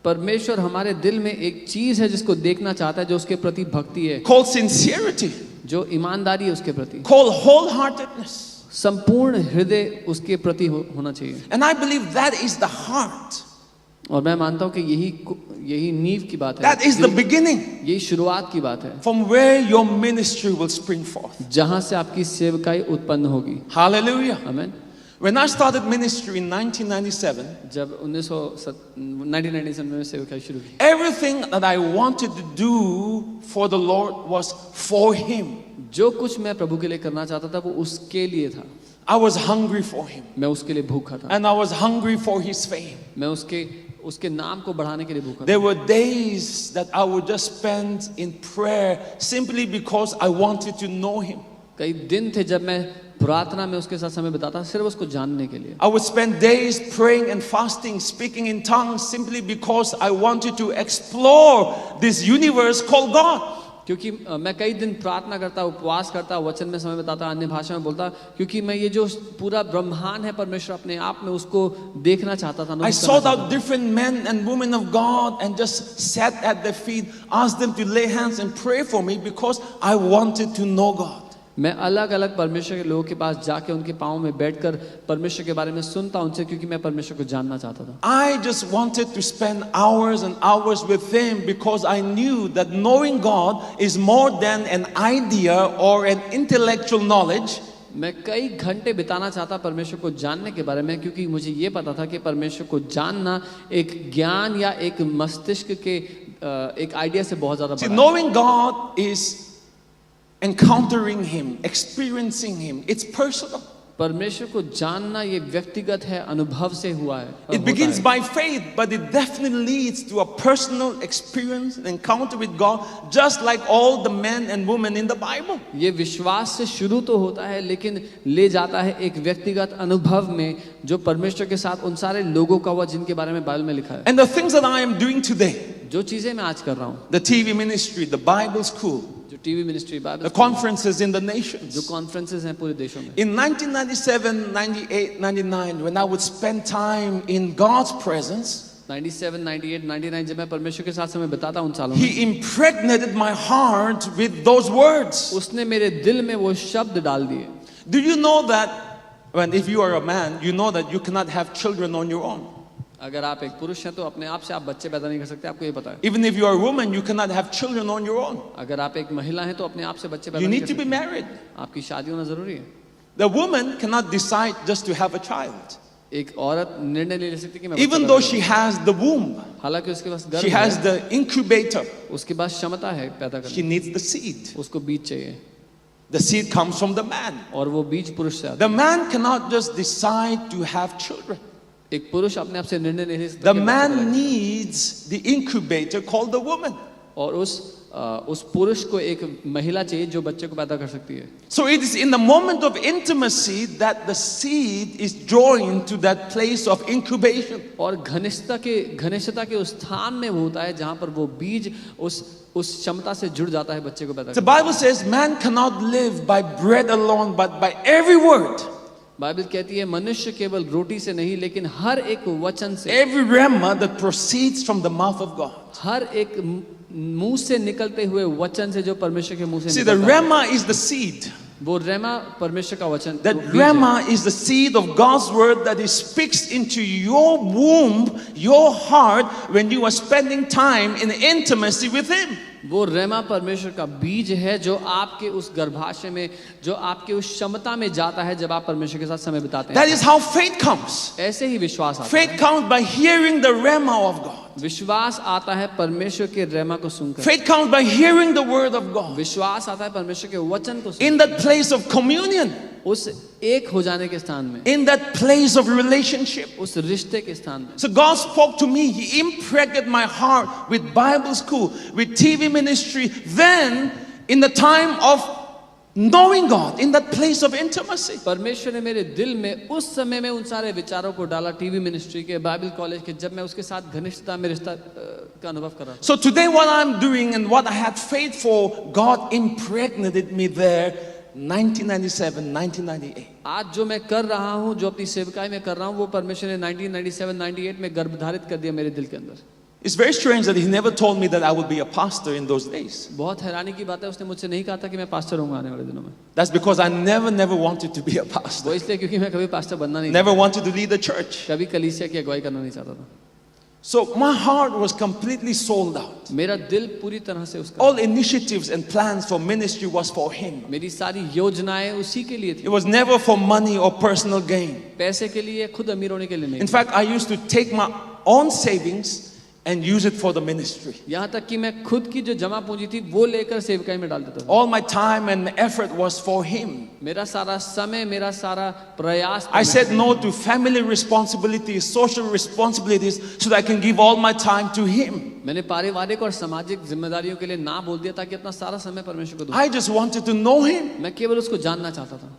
परमेश्वर हमारे दिल में एक चीज है जिसको देखना चाहता है, जो उसके प्रति भक्ति है,
called sincerity,
जो ईमानदारी है उसके प्रति,
called wholeheartedness.
संपूर्ण हृदय उसके प्रति होना चाहिए.
And I believe that is the heart.
और मैं मानता हूँ कि यही नींव की बात है,
That is the beginning
यही शुरुआत की बात है,
from where your ministry will spring forth.
जहां से आपकी सेवकाई उत्पन्न होगी.
Hallelujah.
आमीन.
When I started ministry in 1997,
जब 1997 में सेवकाई शुरू की,
everything that I wanted to do for the Lord was for Him.
जो कुछ मैं प्रभु के लिए करना चाहता था वो उसके लिए था.
I was hungry for Him,
मैं उसके लिए भूखा था,
and I was hungry for His fame.
मैं उसके नाम को बढ़ाने के लिए भूखा था.
There were days that I would just spend in prayer simply because I wanted to know Him.
कई दिन थे जब मैं प्रार्थना में उसके साथ समय बिताता सिर्फ उसको जानने के लिए.
I would spend days praying and fasting, speaking in tongues simply because I wanted to explore this universe called God.
क्योंकि मैं कई दिन प्रार्थना करता, उपवास करता, वचन में समय बिताता, अन्य भाषा में बोलता, क्योंकि मैं ये जो पूरा ब्रह्मांड है परमेश्वर अपने आप में उसको देखना चाहता था.
I sought out different men and women of God and just sat at their feet, asked them to lay hands and pray for me because I wanted to know God.
मैं अलग अलग परमेश्वर के लोगों के पास जाके उनके पाँव में बैठकर परमेश्वर के बारे में सुनता उनसे, क्योंकि मैं परमेश्वर को जानना चाहता था.
I just wanted to spend hours and hours with Him because I knew that knowing God is more than an idea or an intellectual knowledge.
मैं कई घंटे बिताना चाहता परमेश्वर को जानने के बारे में, क्योंकि मुझे ये पता था कि परमेश्वर को जानना एक ज्ञान या एक मस्तिष्क के एक आइडिया से बहुत ज्यादा बड़ा है.
Knowing God is encountering Him, experiencing Him. It's personal.
परमेश्वर को जानना ये व्यक्तिगत है, अनुभव से हुआ है.
It begins by faith, but it definitely leads to a personal experience, an encounter with God, just like all the men and women in the Bible.
ये विश्वास से शुरू तो होता है, लेकिन ले जाता है एक व्यक्तिगत अनुभव में, जो परमेश्वर के साथ उन सारे लोगों का हुआ जिनके बारे में बाइबल में लिखा है.
And the things that I am doing today,
जो चीजें मैं आज कर रहा हूँ,
the TV ministry, the Bible school,
जो TV ministry,
the conferences in the nations.
जो कॉन्फ्रेंसेस हैं पूरे देशों में.
In 1997, 98, 99, when I would spend time in God's presence,
97, 98, 99 जब मैं परमेश्वर के साथ समय बिताता उन सालों में,
He impregnated my heart with those words.
उसने मेरे दिल में वो शब्द डाल दिए.
Do you know that if you are a man, you know that you cannot have children on your own?
अगर आप एक पुरुष हैं तो अपने आप से आप बच्चे पैदा नहीं कर सकते, आपको ये पता है।
Even if you are a woman, you cannot have children on your own.
अगर आप एक महिला हैं तो अपने आप से बच्चे पैदा
You
नहीं
need
कर
to be
सकते,
married.
आपकी शादी होना जरूरी है।
The woman cannot decide just to have a child.
एक औरत निर्णय ले सकती है कि मैं
Even
बच्चा
though
पैदा
she has the womb,
करूं। हालांकि उसके पास
she
गर्भ
has
है,
the incubator,
उसके पास क्षमता है पैदा
she
करने
needs the seed.
की, उसको बीज चाहिए
The seed comes from the man.
और वो बीज पुरुष से आता
The man cannot just decide to have children.
है। एक पुरुष अपने आप से निर्णय नहीं ले सकता
The
कि बच्चा पैदा
man needs the incubator called the woman.
करे। और उस पुरुष को एक महिला चाहिए जो बच्चे को पैदा कर सकती है।
So it is in the moment of intimacy that the seed is joined to that place of incubation.
और घनिष्ठता के उस स्थान में वो होता है जहां पर वो बीज उस क्षमता से जुड़ जाता है बच्चे को पैदा
The
करने।
Bible says man cannot live by bread alone, but by every word,
Bible कहती है मनुष्य केवल रोटी से नहीं लेकिन हर एक वचन से,
every rhema that proceeds from the mouth of God.
हर एक मुंह से निकलते हुए वचन से जो परमेश्वर के मुंह से
See, the
निकलता है।
rhema is the seed.
वो रेमा परमेश्वर का वचन,
That
वो बीज है।
rhema is the seed of God's word that it speaks into your womb, your heart, when you are spending time in intimacy with Him.
वो रेमा परमेश्वर का बीज है जो आपके उस गर्भाशय में, जो आपके उस क्षमता में जाता है जब आप परमेश्वर के साथ समय बिताते
That
हैं।
is how faith comes.
ऐसे ही विश्वास आता
Faith
है।
comes by hearing the rhema of God.
विश्वास आता है परमेश्वर के रेमा को सुनकर।
Faith comes by hearing the word of God.
विश्वास आता है परमेश्वर के वचन को
In
सुनकर।
that place of communion,
उस एक हो जाने के स्थान में,
in that place of relationship.
उस रिश्ते के स्थान में।
So God spoke to me. He impregnated my heart with Bible school, with TV ministry. Then, in the time of knowing God, in that place of intimacy.
परमेश्वर ने मेरे दिल में उस समय में उन सारे विचारों को डाला, टीवी मिनिस्ट्री के, बाइबल कॉलेज के, जब मैं उसके साथ घनिष्ठता में रिश्ता का अनुभव कर रहा था।
So today what I'm doing and what I had faith for, God impregnated me there 1997, 1998.
आज जो मैं कर रहा हूँ, जो अपनी सेवकाई में कर रहा हूँ, वो परमेश्वर ने 1997-98 में गर्भधारित कर दिया मेरे दिल के अंदर।
It's very strange that He never told me that I would be a pastor in those days.
बहुत हैरानी की बात है, उसने मुझसे नहीं कहा था कि मैं पास्टर होऊंगा आने वाले दिनों में।
That's because I never wanted to be a pastor.
वो इसलिए क्योंकि मैं कभी पास्टर बनना नहीं
Never wanted to lead the church.
कभी कलीसिया की अगुवाई करना नहीं चाहता था।
So my heart was completely sold out.
मेरा दिल पूरी तरह से उसका,
All initiatives and plans for ministry was for Him.
मेरी सारी योजनाएं उसी के लिए थी।
It was never for money or personal gain.
पैसे के लिए, खुद अमीर होने के लिए नहीं।
In fact, I used to take my own savings and use it for the ministry.
यहाँ तक कि मैं खुद की जो जमा पूंजी थी वो लेकर सेवकाई में डाल देता था।
All my time and my effort was for Him.
मेरा सारा समय, मेरा सारा प्रयास,
I said no to family responsibilities, social responsibilities, so that I can give all my time to Him.
मैंने पारिवारिक और सामाजिक जिम्मेदारियों के लिए ना बोल दिया ताकि अपना सारा समय परमेश्वर को दूं।
I just wanted to know Him.
मैं केवल उसको जानना चाहता था।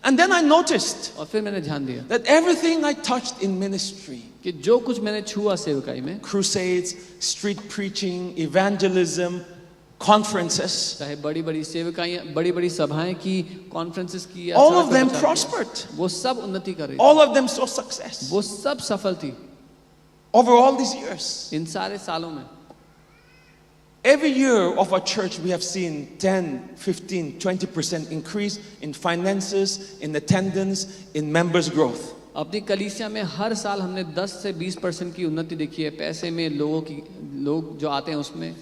And then I noticed
और फिर मैंने ध्यान दिया
that everything I touched in ministry,
कि जो कुछ मैंने छुआ सेवकाई में,
crusades, street preaching, evangelism, conferences,
चाहे बड़ी बड़ी सेवकाइयाँ, बड़ी बड़ी सभाएं की, कॉन्फ्रेंसेस की, या
all
सड़क
of
पर
them
प्रचार किया,
prospered.
वो सब उन्नति कर रही थी,
All of them saw success.
वो सब सफल थी
Over all these years,
इन सारे सालों में।
every year of our church, we have seen 10, 15, 20% increase in finances, in attendance, in members' growth.
अपनी कलीसिया में हर साल हमने 10 से 20% की उन्नति देखी है, पैसे में, लोग जो आते हैं उसमें।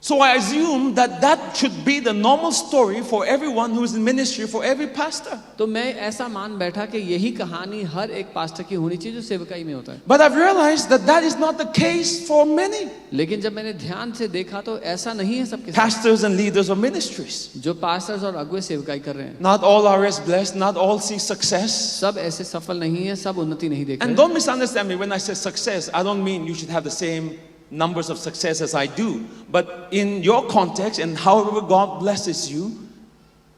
So I assume that that should be the normal story for everyone who is in ministry, for every pastor.
तो मैं ऐसा मान बैठा कि यही कहानी हर एक पास्टर की होनी चाहिए जो सेवकाई में होता है।
But I've realized that that is not the case for many
लेकिन जब मैंने ध्यान से देखा तो ऐसा नहीं है सबके साथ।
pastors and leaders of ministries.
जो पास्टर्स और अगुवे सेवकाई कर रहे हैं,
Not all are as blessed, not all see success.
सब ऐसे सफल नहीं है, सब उन्नति नहीं देख
And
रहे।
don't misunderstand me when I say success, I don't mean you should have the same numbers of success as I do. But in your context and however God blesses you,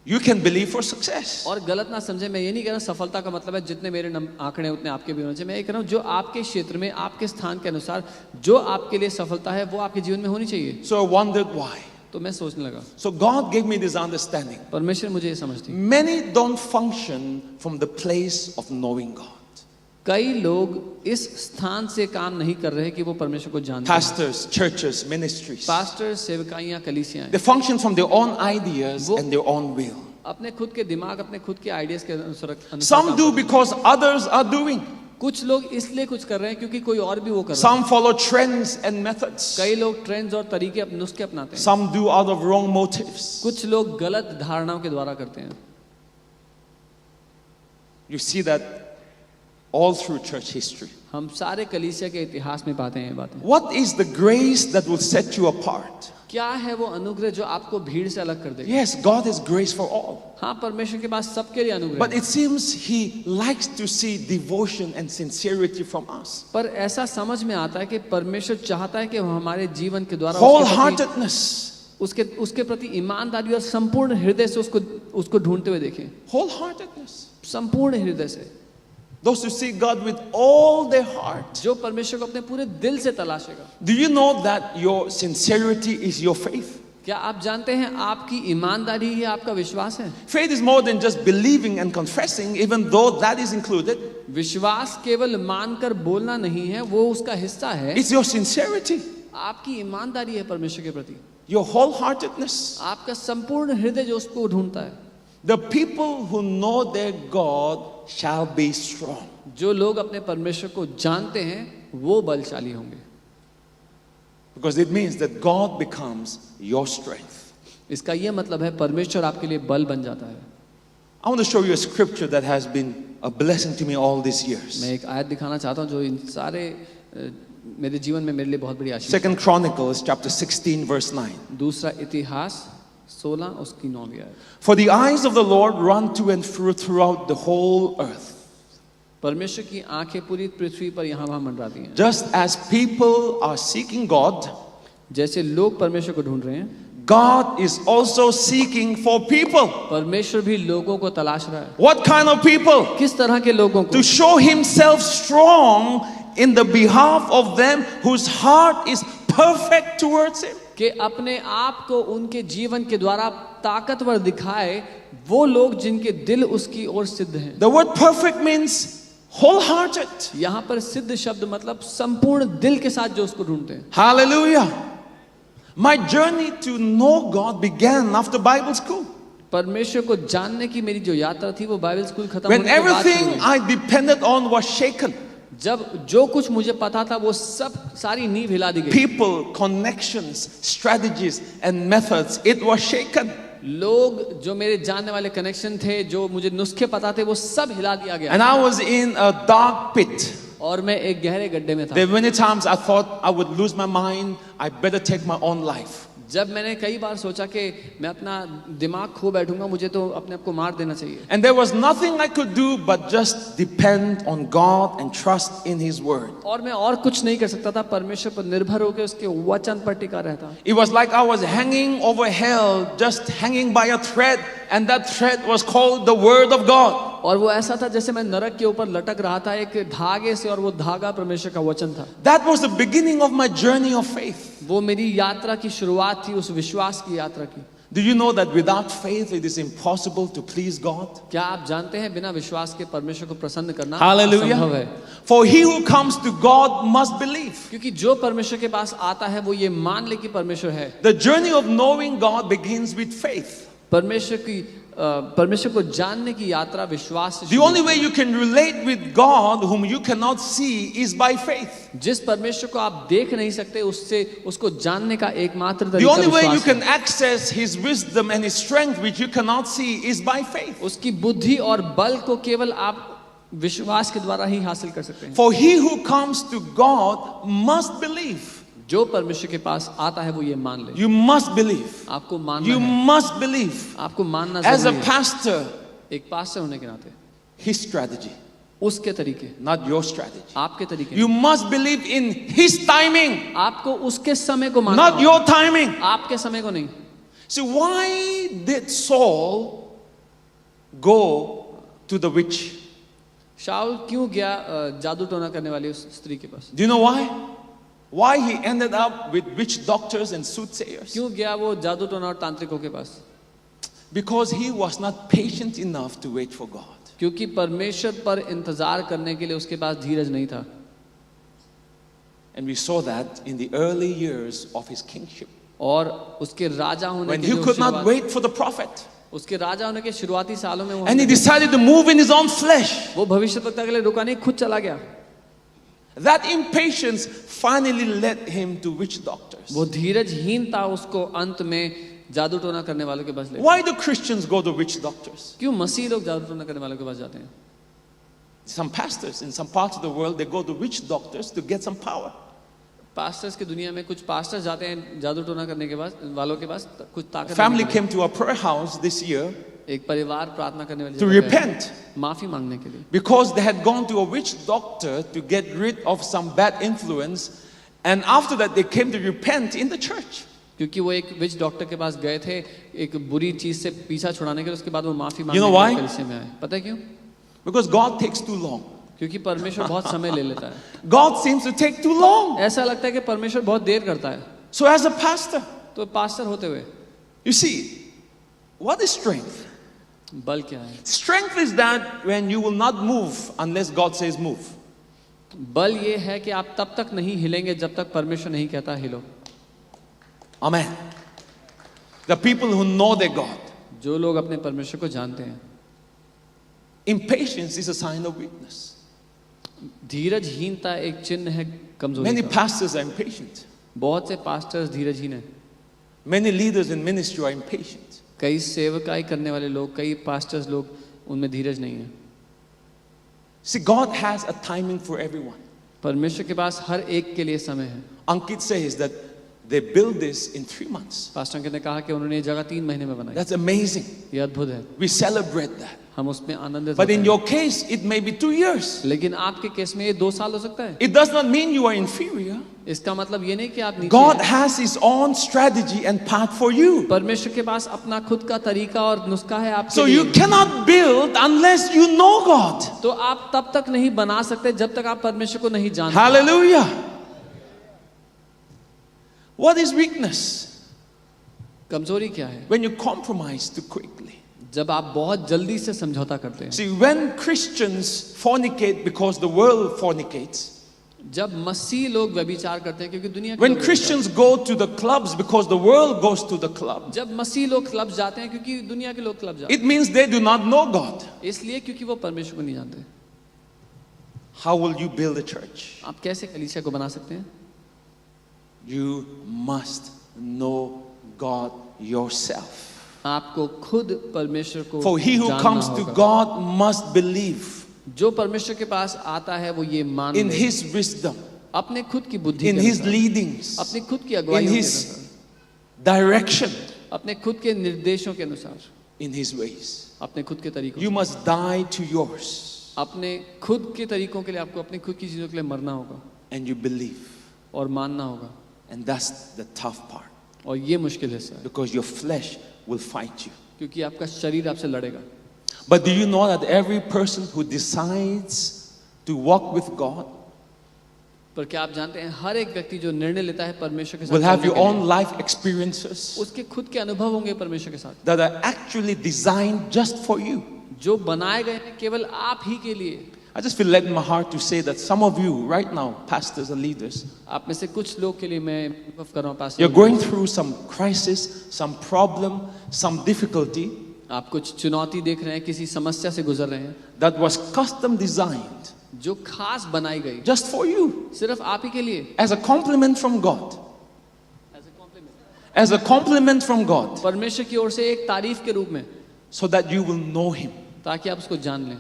you can believe for success.
और गलत ना समझे, मैं ये नहीं कह रहा सफलता का मतलब है जितने मेरे आंकड़े उतने आपके भी होने चाहिए। मैं ये कह रहा हूँ जो आपके क्षेत्र में, आपके स्थान के अनुसार जो आपके लिए सफलता है वो आपके जीवन में होनी चाहिए।
So I wondered why.
तो मैं सोचने लगा,
So God gave me this understanding.
परमेश्वर मुझे ये समझ दी।
Many don't function from the place of knowing God.
कई लोग इस स्थान से काम नहीं कर रहे कि वो परमेश्वर को जानते हैं।
Pastors, churches, ministries.
पास्टर, सेवकाइयाँ, कलीसियाँ
They function from their own ideas and their own will.
अपने खुद के दिमाग, अपने खुद के आइडियाज के अनुसार
Some do because others are doing.
कुछ लोग इसलिए कुछ कर रहे हैं क्योंकि कोई और भी वो कर रहा है।
Some follow trends and methods.
कई लोग ट्रेंड्स और तरीके नुस्खे अपनाते हैं।
Some do out of wrong motives.
कुछ लोग गलत धारणाओं के द्वारा करते हैं।
You see that all through church history.
हम सारे कलीसिया के इतिहास में पाते हैं ये बातें।
What is the grace that will set you apart?
क्या है वो अनुग्रह जो आपको भीड़ से अलग कर देगा?
Yes, God has grace for all.
हाँ, परमेश्वर के पास सबके लिए अनुग्रह
But
है।
it seems He likes to see devotion and sincerity from us.
पर ऐसा समझ में आता है कि परमेश्वर चाहता है कि हम हमारे जीवन के द्वारा
Wholeheartedness.
उसके प्रति ईमानदारी और संपूर्ण हृदय से उसको ढूंढते हुए देखें।
Wholeheartedness.
संपूर्ण हृदय से।
Those who seek God with all their heart.
जो परमेश्वर को अपने पूरे दिल से तलाशेगा।
Do you know that your sincerity is your faith?
क्या आप जानते हैं आपकी ईमानदारी ही आपका विश्वास है?
Faith is more than just believing and confessing, even though that is included.
विश्वास केवल मानकर बोलना नहीं है, वो उसका हिस्सा है।
It's your sincerity,
आपकी ईमानदारी है परमेश्वर के प्रति।
your wholeheartedness.
आपका संपूर्ण हृदय जो उसको ढूंढता है।
The people who know their God shall be strong.
जो लोग अपने परमेश्वर को जानते हैं वो बलशाली होंगे।
Because it means that God becomes your strength.
इसका यह मतलब है परमेश्वर आपके लिए बल बन जाता है।
I want to show you a scripture that has been a blessing to me all these years.
मैं एक आयत दिखाना चाहता हूँ जो इन सारे मेरे जीवन में मेरे लिए बहुत बड़ी आशीष है।
2 Chronicles chapter 16 verse 9.
दूसरा इतिहास 16 उसकी 9वीं आयत।
For the eyes of the Lord run to and fro throughout the whole earth.
परमेश्वर की आंखें पूरी पृथ्वी पर यहाँ वहाँ मंडराती हैं।
Just as people are seeking God,
जैसे लोग परमेश्वर को ढूंढ रहे हैं,
God is also seeking for people.
परमेश्वर भी लोगों को तलाश रहा है।
What kind of people?
किस तरह के लोगों को?
To show himself strong in the behalf of them whose heart is perfect towards him.
कि अपने आप को उनके जीवन के द्वारा ताकतवर दिखाए वो लोग जिनके दिल उसकी ओर सिद्ध हैं।
The word perfect means wholehearted.
यहाँ पर सिद्ध शब्द मतलब संपूर्ण दिल के साथ जो उसको ढूंढते हैं।
Hallelujah. My journey to know God began after Bible school.
परमेश्वर को जानने की मेरी जो यात्रा थी वो बाइबल स्कूल खत्म
When
होने के बाद शुरू
everything
हुई।
I depended on was shaken.
जब जो कुछ मुझे पता था वो सब सारी नींव हिला दी गई।
People, connections, strategies and methods, it was shaken.
लोग जो मेरे जानने वाले कनेक्शन थे, जो मुझे नुस्खे पता थे, वो सब हिला दिया गया।
And I was in a dark pit.
और मैं एक गहरे गड्ढे में था।
There were many times I thought I would lose my mind. I better take my own life.
जब मैंने कई बार सोचा कि मैं अपना दिमाग खो बैठूंगा, मुझे तो अपने आप को मार देना चाहिए।
And there was nothing I could do but just depend on God and trust in His word.
और मैं और कुछ नहीं कर सकता था, परमेश्वर पर निर्भर होकर उसके वचन पर टिका रहता।
It was like I was hanging over hell, just hanging by a thread, and that thread was called the word of God.
और वो ऐसा था जैसे मैं नरक के ऊपर लटक रहा था एक धागे से, और वो धागा परमेश्वर का वचन था।
That was the beginning of my journey of faith.
वो मेरी यात्रा की शुरुआत थी, उस विश्वास की यात्रा की।
Do you know that without faith it is impossible to please God?
क्या आप जानते हैं बिना विश्वास के परमेश्वर को प्रसन्न करना
Hallelujah.
असंभव है?
For he who comes to God must believe.
क्योंकि जो परमेश्वर के पास आता है वो ये मान ले कि परमेश्वर है।
The journey of knowing God begins with faith.
परमेश्वर को जानने की यात्रा विश्वास से
The
शुरू
only way you can relate with God whom you cannot see is by faith.
जिस परमेश्वर को आप देख नहीं सकते उसको जानने का एकमात्र
The
तरीका
only way you
विश्वास
can
है।
access His wisdom and His strength which you cannot see is by faith.
उसकी बुद्धि और बल को केवल आप विश्वास के द्वारा ही हासिल कर सकते हैं।
For he who comes to God must believe.
जो परमेश्वर के पास आता है वो ये मान ले।
You must believe.
आपको मानना
You
है।
must believe.
आपको मानना
As a
जरूरी है।
pastor,
एक पास्टर होने के नाते
His strategy,
उसके तरीके,
not your strategy.
आपके तरीके।
You must believe in His timing,
आपको उसके समय को मानना
not
होगा,
your timing.
आपके समय को नहीं।
So why did Saul go to the witch?
शाऊल क्यों गया जादू टोना करने वाली उस स्त्री के पास?
Do you know why? Why he ended up with witch doctors and soothsayers?
क्यों गया वो जादू टोना और तांत्रिकों के पास?
Because he was not patient enough to wait for God.
क्योंकि परमेश्वर पर इंतजार करने के लिए उसके पास धीरज नहीं था।
And we saw that in the early years of his kingship.
और उसके राजा होने
When
की
he
जो
could not
शुरुआत,
wait for the prophet.
उसके राजा होने के शुरुआती सालों में वो
And he decided to move in his own flesh.
वो भविष्यवक्ता के लिए रुका नहीं, खुद चला गया।
That impatience finally led him to witch doctors.
वो धीरजहीनता उसको अंत में जादू टोना करने वालों के पास ले गई।
Why do Christians go to witch doctors?
क्यों मसीह लोग जादू टोना करने वालों के पास जाते हैं?
Some pastors in some parts of the world, they go to witch doctors to get some power.
Pastors की दुनिया में कुछ पास्टर्स जाते हैं जादू टोना करने के पास वालों के पास कुछ
A
ताकत
family
लेने के
came to our prayer house this year
लिए। एक परिवार प्रार्थना करने वाली
to
जगह गए,
repent
माफी मांगने के लिए,
because they had gone to a witch doctor to get rid of some bad influence, and after that they came to repent in the church.
क्योंकि वो एक विच डॉक्टर के पास गए थे एक बुरी चीज से पीछा छुड़ाने के लिए, उसके बाद वो माफी
You know
मांगने
why?
के लिए कलीसिया में आए। पता है क्यों?
Because God takes too long.
क्योंकि परमेश्वर बहुत समय ले लेता है।
God seems to take too long.
ऐसा लगता है कि परमेश्वर बहुत देर करता है।
So as a pastor,
तो पास्टर होते हुए
you see, what is strength?
बल क्या है?
Strength is that when you will not move unless God says move.
बल ये है कि आप तब तक नहीं हिलेंगे जब तक परमेश्वर नहीं कहता हिलो।
Amen. The people who know their God.
जो लोग अपने परमेश्वर को जानते हैं।
Impatience is a sign of weakness.
धीरजहीनता एक चिन्ह है कमजोरी
Many
का।
pastors are impatient.
बहुत से पास्टर्स धीरजहीन हैं।
Many leaders in ministry are impatient.
कई सेवकाई करने वाले लोग, कई पास्टर्स लोग, उनमें धीरज नहीं है।
See, God has a timing for everyone.
परमेश्वर के पास हर एक के लिए समय है।
Ankit says that they built this in 3 months.
Pastor अंकित ने कहा कि उन्होंने ये जगह 3 महीने में बनाई।
That's amazing.
ये अद्भुत है,
We celebrate that.
हम उसमें आनंदित
But
होते
in
हैं।
your case, it may be 2 years.
लेकिन आपके केस में ये 2 साल हो सकता है।
It does not mean you are inferior.
इसका मतलब ये नहीं कि आप नीचे
God
हैं।
has His own strategy and path for you.
परमेश्वर के पास अपना खुद का तरीका और नुस्खा है आपके
So
लिए।
you cannot build unless you know God.
तो आप तब तक नहीं बना सकते जब तक आप परमेश्वर को नहीं जानते।
Hallelujah. What is weakness?
कमजोरी क्या है?
When you compromise too quickly.
जब आप बहुत जल्दी से समझौता करते हैं।
See, when Christians fornicate because the world fornicates,
जब मसीह लोग व्यभिचार करते हैं क्योंकि दुनिया के
when
लोग
Christians go to the clubs because the world goes to the club,
जब मसीह लोग क्लब जाते हैं क्योंकि दुनिया के लोग क्लब जाते
it means they do not know God.
हैं, इसलिए क्योंकि वो परमेश्वर को नहीं जानते।
How will you build a church?
आप कैसे कलीसिया को बना सकते हैं?
You must know God yourself.
आपको खुद परमेश्वर को
For he who
जानना
comes to
होगा।
God must believe
जो परमेश्वर के पास आता है वो ये मान
in
ले,
His wisdom,
अपने खुद की बुद्धि
in
के
His
अनुसार,
leadings,
अपनी खुद की
in
अगुवाई के
His
अनुसार,
direction,
अपने खुद के निर्देशों के अनुसार,
in His ways.
अपने खुद के तरीकों
You must die to yours
अपने खुद के तरीकों के लिए आपको अपनी खुद की चीजों के लिए मरना होगा
and you believe.
और मानना होगा।
And that's the tough part
और ये मुश्किल हिस्सा है
because your flesh will fight you.
क्योंकि आपका शरीर आपसे लड़ेगा।
But do you know that every person who decides to walk with God
पर क्या आप जानते हैं हर एक व्यक्ति जो निर्णय लेता है परमेश्वर के साथ
will have
चलने
your
के लिए,
own life experiences
उसके खुद के अनुभव होंगे परमेश्वर के साथ
that are actually designed just for you?
जो बनाए गए हैं केवल आप ही के लिए।
I just feel led in my heart to say that some of you right now, pastors and leaders,
आप में से कुछ लोग के लिए मैं अनुभव कर रहा हूँ pastor,
you're going through some crisis, some problem, some difficulty
आप कुछ चुनौती देख रहे हैं, किसी समस्या से गुजर रहे हैं
that was custom designed
जो खास बनाई गई
just for you
सिर्फ आप ही के लिए,
as a compliment from God. As a compliment from God,
परमेश्वर की ओर से एक तारीफ के रूप में,
so that you will know Him.
ताकि आप उसको जान लें।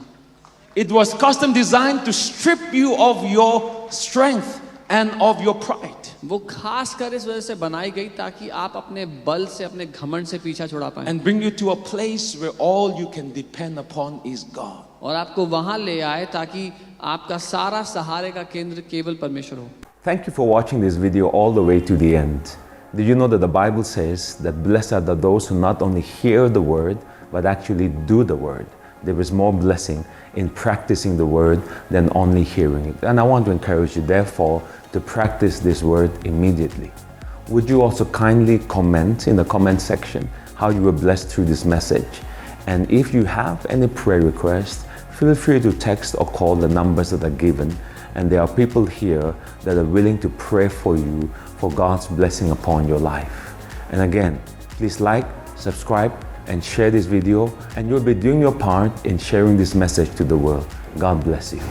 It was custom designed to strip you of your strength and of your pride
वो खास कर इस वजह से बनाई गई ताकि आप अपने बल से, अपने घमंड से पीछा छुड़ा पाएं
and bring you to a place where all you can depend upon is God.
और आपको वहां ले आए ताकि आपका सारा सहारे का केंद्र केवल परमेश्वर हो।
Thank you for watching this video all the way to the end. Did you know that the Bible says that blessed are those who not only hear the word but actually do the word? There is more blessing in practicing the word than only hearing it. And I want to encourage you, therefore, to practice this word immediately. Would you also kindly comment in the comment section how you were blessed through this message? And if you have any prayer requests, feel free to text or call the numbers that are given. And there are people here that are willing to pray for you for God's blessing upon your life. And again, please like, subscribe, and share this video, and you'll be doing your part in sharing this message to the world. God bless you.